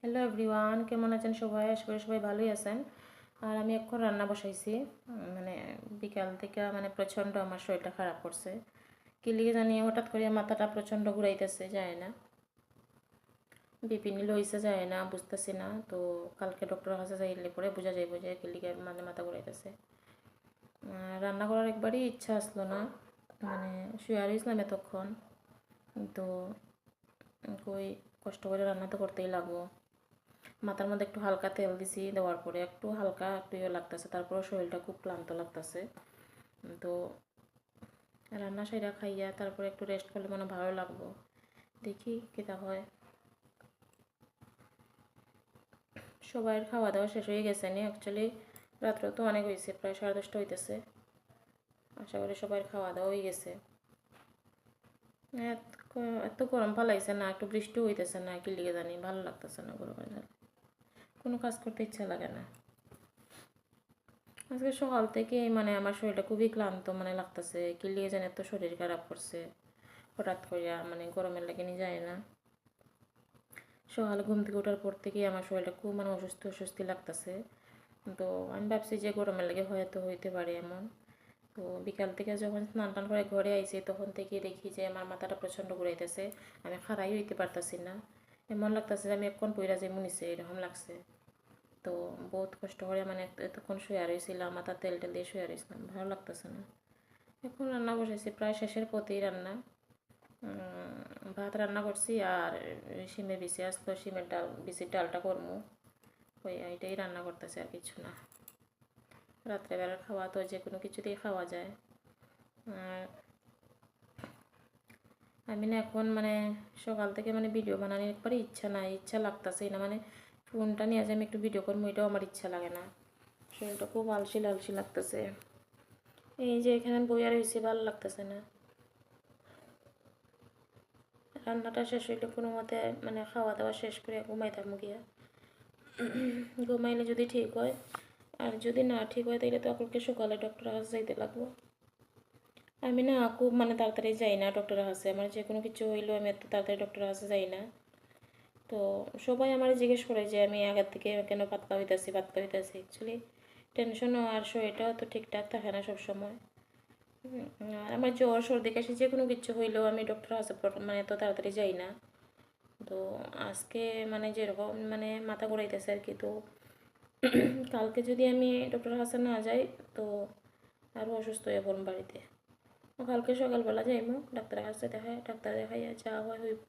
Hello everyone, কেমন আছেন সবাই? আশা করি সবাই ভালোই আছেন। আর আমি এখন রান্না বসাইছি। মানে বিকাল থেকে প্রচণ্ড আমার শরীরটা খারাপ করছে। কি লিগে জানি হঠাৎ করে মাথাটা প্রচণ্ড ঘুরাইতেছে, যায় না। বিপি নিল হয়েছে, যায় না, বুঝতেছি না। তো কালকে ডক্টরের কাছে যাইলে পরে বোঝা যাইব যে কি লিগে মাথা ঘুরাইতেছে। রান্না করার একবারই ইচ্ছা আসলো না, শুয়ে রইছিলাম এতক্ষণ। তো কই কষ্ট করে রান্না তো করতেই লাগবো। মাথার মধ্যে একটু হালকা তেল দিছি, দেওয়ার পরে একটু হালকা একটু ইয়ে লাগতেছে, তারপরে শরীরটা খুব ক্লান্ত লাগতেছে। তো রান্না সেরা খাইয়া তারপরে একটু রেস্ট করলে মনে ভালো লাগবো। দেখি কেটা হয়। সবাই খাওয়া দাওয়া শেষ হয়ে গেছে নি অ্যাকচুয়ালি। রাত্রে তো অনেক হয়েছে, প্রায় 10:30 হইতেছে। আশা করি সবাই খাওয়া দাওয়া হয়ে গেছে। এত গরম পালাইছে না, একটু বৃষ্টি হইতেছে না, কি লিগে জানি ভালো লাগতেছে না গরমে। কোনো কাজ করতে ইচ্ছা লাগে না। আজকে সকাল থেকে আমার শরীরটা খুবই ক্লান্ত লাগতেছে, কি লিয়ে জানি এত শরীর খারাপ করছে হঠাৎ করিয়া, গরমের লাগে নি যায় না। সকালে ঘুম থেকে ওঠার পর থেকেই আমার শরীরটা খুব অসুস্থ অস্বস্তি লাগতেছে। তো আমি ভাবছি যে গরমের লাগে হয়তো হইতে পারে এমন। তো বিকাল থেকে যখন স্নান টান করে ঘরে আইছি তখন থেকে দেখি যে আমার মাথাটা প্রচণ্ড ঘুরাইতেছে। আমি খাড়াই হইতে পারতাছি না, এমন লাগতেছে যে আমি এক্ষণ পইরা যে মুনিছে এরকম লাগছে। তো বহুত কষ্ট করে এতক্ষণ শুয়ে রয়েছিলাম, মাথার তেল টেল দিয়ে শুয়ে রয়েছিলাম, ভালো লাগতেছে না। এখন রান্না বসেছি, প্রায় শেষের পথেই রান্না। ভাত রান্না করছি আর শিমের বিচি আসতো, শিমের ডাল, বিচির ডালটা করবো। ওই এইটাই রান্না করতেছে, আর কিছু না। রাত্রেবেলার খাওয়া তো যে কোনো কিছুতেই খাওয়া যায়। আর আমি না এখন সকাল থেকে ভিডিও বানানোর একবারে ইচ্ছা নাই, ইচ্ছা লাগতেছেই না। ফোনটা নিয়ে যে আমি একটু ভিডিও করবো এটাও আমার ইচ্ছা লাগে না। শরীরটা খুব আলসি আলসি লাগতেছে। এই যে এখানে বইয়া রয়েছে, ভালো লাগতেছে না। রান্নাটা শেষ হইলে কোনো মতে খাওয়া দাওয়া শেষ করে ঘুমাইতাম গিয়া। ঘুমাইলে যদি ঠিক হয়, আর যদি না ঠিক হয় তাহলে তো আপনাকে সকালে ডক্টরের কাছে যাইতে লাগবো। আমি না খুব তাড়াতাড়ি যাই না ডক্টরের কাছে, আমার যে কোনো কিছু হইলেও আমি এত তাড়াতাড়ি ডক্টরের কাছে যাই না। তো সবাই আমার জিজ্ঞেস করে যে আমি আগের থেকে কেন পাতলা হইতেছি অ্যাকচুয়ালি টেনশনও আর শরীরটাও তো ঠিকঠাক থাকে না সবসময়। আর আমার জ্বর সর্দি কাশি যে কোনো কিছু হইলেও আমি ডক্টরের কাছে এত তাড়াতাড়ি যাই না। তো আজকে যেরকম মাথা ঘুরাইতেছে আর কি। তো কালকে যদি আমি ডক্টরের কাছে না যাই তো আরও অসুস্থ হয়ে পড়ব বাড়িতে। কালকে সকালবেলা যাইমো ডাক্তারের কাছে, ডাক্তার দেখাইয়া যা হয় হইব।